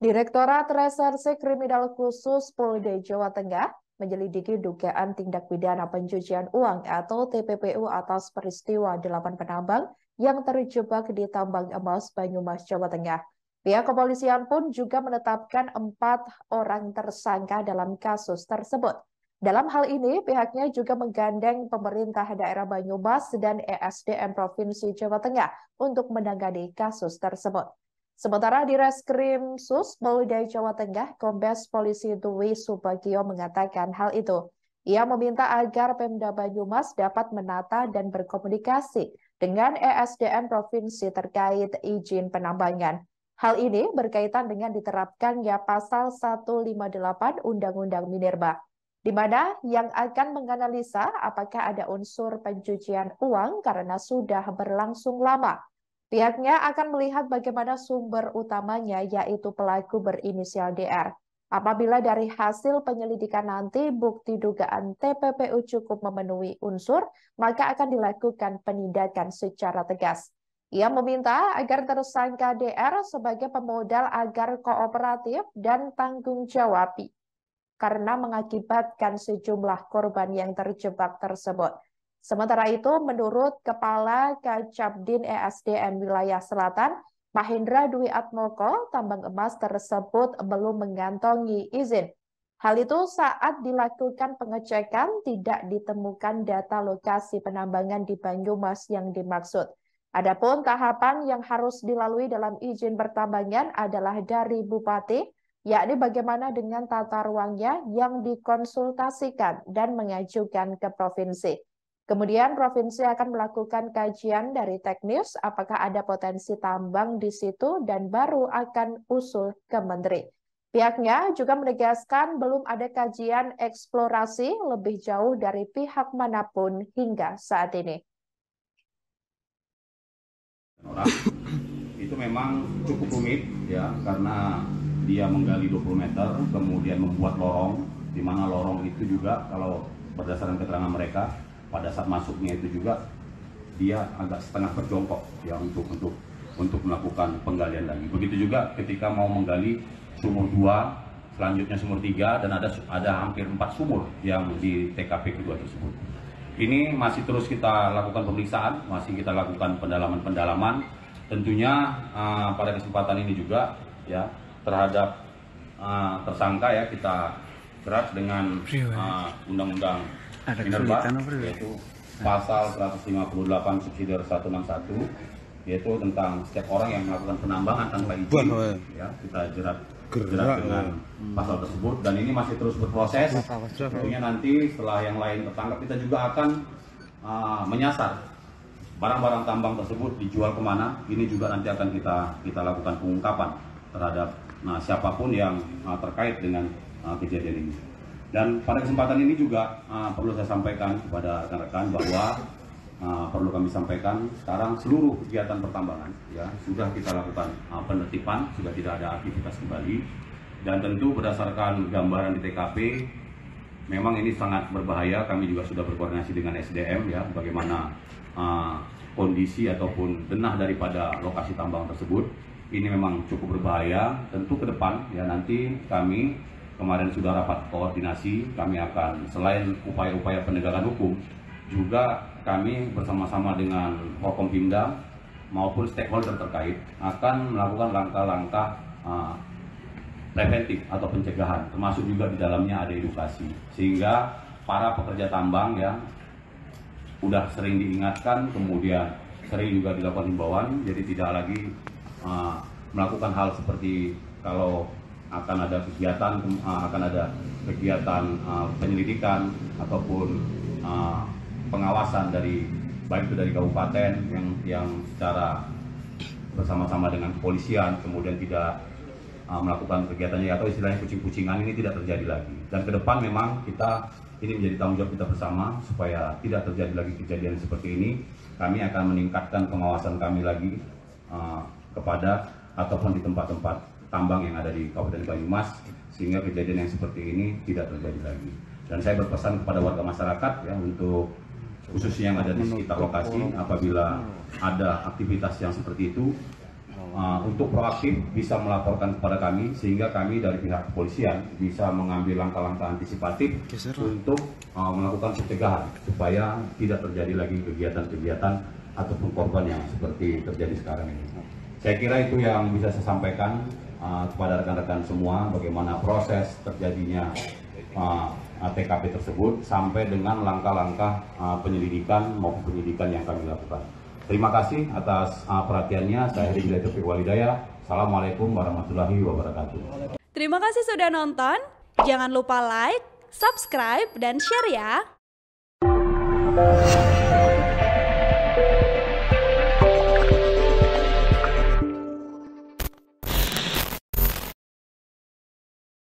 Direktorat Reserse Kriminal Khusus Polda Jawa Tengah menyelidiki dugaan tindak pidana pencucian uang atau TPPU atas peristiwa 8 penambang yang terjebak di tambang emas Banyumas, Jawa Tengah. Pihak kepolisian pun juga menetapkan 4 orang tersangka dalam kasus tersebut. Dalam hal ini, pihaknya juga menggandeng pemerintah daerah Banyumas dan ESDM Provinsi Jawa Tengah untuk menangani kasus tersebut. Sementara di Reskrim Sus Polda Jawa Tengah, Kombes Polisi Dwi Subagio mengatakan hal itu. Ia meminta agar Pemda Banyumas dapat menata dan berkomunikasi dengan ESDM Provinsi terkait izin penambangan. Hal ini berkaitan dengan diterapkannya Pasal 158 Undang-Undang Minerba, di mana yang akan menganalisa apakah ada unsur pencucian uang karena sudah berlangsung lama. Pihaknya akan melihat bagaimana sumber utamanya, yaitu pelaku berinisial DR. Apabila dari hasil penyelidikan nanti bukti dugaan TPPU cukup memenuhi unsur, maka akan dilakukan penindakan secara tegas. Ia meminta agar tersangka DR sebagai pemodal agar kooperatif dan tanggung jawab karena mengakibatkan sejumlah korban yang terjebak tersebut. Sementara itu, menurut Kepala Kacabdin ESDM Wilayah Selatan, Mahendra Dwi Atmoko, tambang emas tersebut belum mengantongi izin. Hal itu saat dilakukan pengecekan tidak ditemukan data lokasi penambangan di Banyumas yang dimaksud. Adapun tahapan yang harus dilalui dalam izin pertambangan adalah dari Bupati, yakni bagaimana dengan tata ruangnya yang dikonsultasikan dan mengajukan ke provinsi. Kemudian provinsi akan melakukan kajian dari teknis apakah ada potensi tambang di situ dan baru akan usul ke menteri. Pihaknya juga menegaskan belum ada kajian eksplorasi lebih jauh dari pihak manapun hingga saat ini. Orang itu memang cukup rumit ya, karena dia menggali 20 meter kemudian membuat lorong, di mana lorong itu juga kalau berdasarkan keterangan mereka pada saat masuknya itu juga dia agak setengah berjongkok ya untuk melakukan penggalian lagi. Begitu juga ketika mau menggali sumur 2, selanjutnya sumur 3, dan ada hampir 4 sumur yang di TKP kedua tersebut. Ini masih terus kita lakukan pemeriksaan, masih kita lakukan pendalaman. Tentunya pada kesempatan ini juga ya terhadap tersangka ya kita jerat dengan Undang-Undang Minerba, yaitu pasal 158 subsidi 161, yaitu tentang setiap orang yang melakukan penambangan tanpa izin ya kita jerat dengan pasal tersebut, dan ini masih terus berproses. Tentunya nanti setelah yang lain tertangkap, kita juga akan menyasar barang-barang tambang tersebut dijual kemana. Ini juga nanti akan kita lakukan pengungkapan terhadap siapapun yang terkait dengan kejadian ini. Dan pada kesempatan ini juga perlu saya sampaikan kepada rekan-rekan bahwa perlu kami sampaikan sekarang seluruh kegiatan pertambangan ya sudah kita lakukan penertiban, sudah tidak ada aktivitas kembali. Dan tentu berdasarkan gambaran di TKP memang ini sangat berbahaya. Kami juga sudah berkoordinasi dengan SDM ya bagaimana kondisi ataupun denah daripada lokasi tambang tersebut. Ini memang cukup berbahaya. Tentu ke depan ya nanti kami kemarin sudah rapat koordinasi, kami akan selain upaya-upaya penegakan hukum, juga kami bersama-sama dengan Forkompimda maupun stakeholder terkait akan melakukan langkah-langkah preventif atau pencegahan, termasuk juga di dalamnya ada edukasi, sehingga para pekerja tambang ya udah sering diingatkan, kemudian sering juga dilakukan himbauan, jadi tidak lagi melakukan hal seperti kalau akan ada kegiatan penyelidikan ataupun pengawasan dari baik itu dari kabupaten yang secara bersama-sama dengan kepolisian kemudian tidak melakukan kegiatannya atau istilahnya kucing-kucingan, ini tidak terjadi lagi. Dan ke depan memang ini menjadi tanggung jawab kita bersama supaya tidak terjadi lagi kejadian seperti ini. Kami akan meningkatkan pengawasan kami lagi kepada ataupun di tempat-tempat tambang yang ada di Kabupaten Banyumas sehingga kejadian yang seperti ini tidak terjadi lagi. Dan saya berpesan kepada warga masyarakat ya untuk khususnya yang ada di sekitar lokasi, apabila ada aktivitas yang seperti itu untuk proaktif bisa melaporkan kepada kami, sehingga kami dari pihak kepolisian bisa mengambil langkah-langkah antisipatif untuk melakukan pencegahan supaya tidak terjadi lagi kegiatan-kegiatan ataupun korban yang seperti terjadi sekarang ini. Saya kira itu yang bisa saya sampaikan kepada rekan-rekan semua, bagaimana proses terjadinya TKP tersebut sampai dengan langkah-langkah penyelidikan maupun penyidikan yang kami lakukan. Terima kasih atas perhatiannya. Saya Heri Taufik Walidaya. Assalamualaikum warahmatullahi wabarakatuh. Terima kasih sudah nonton. Jangan lupa like, subscribe, dan share ya.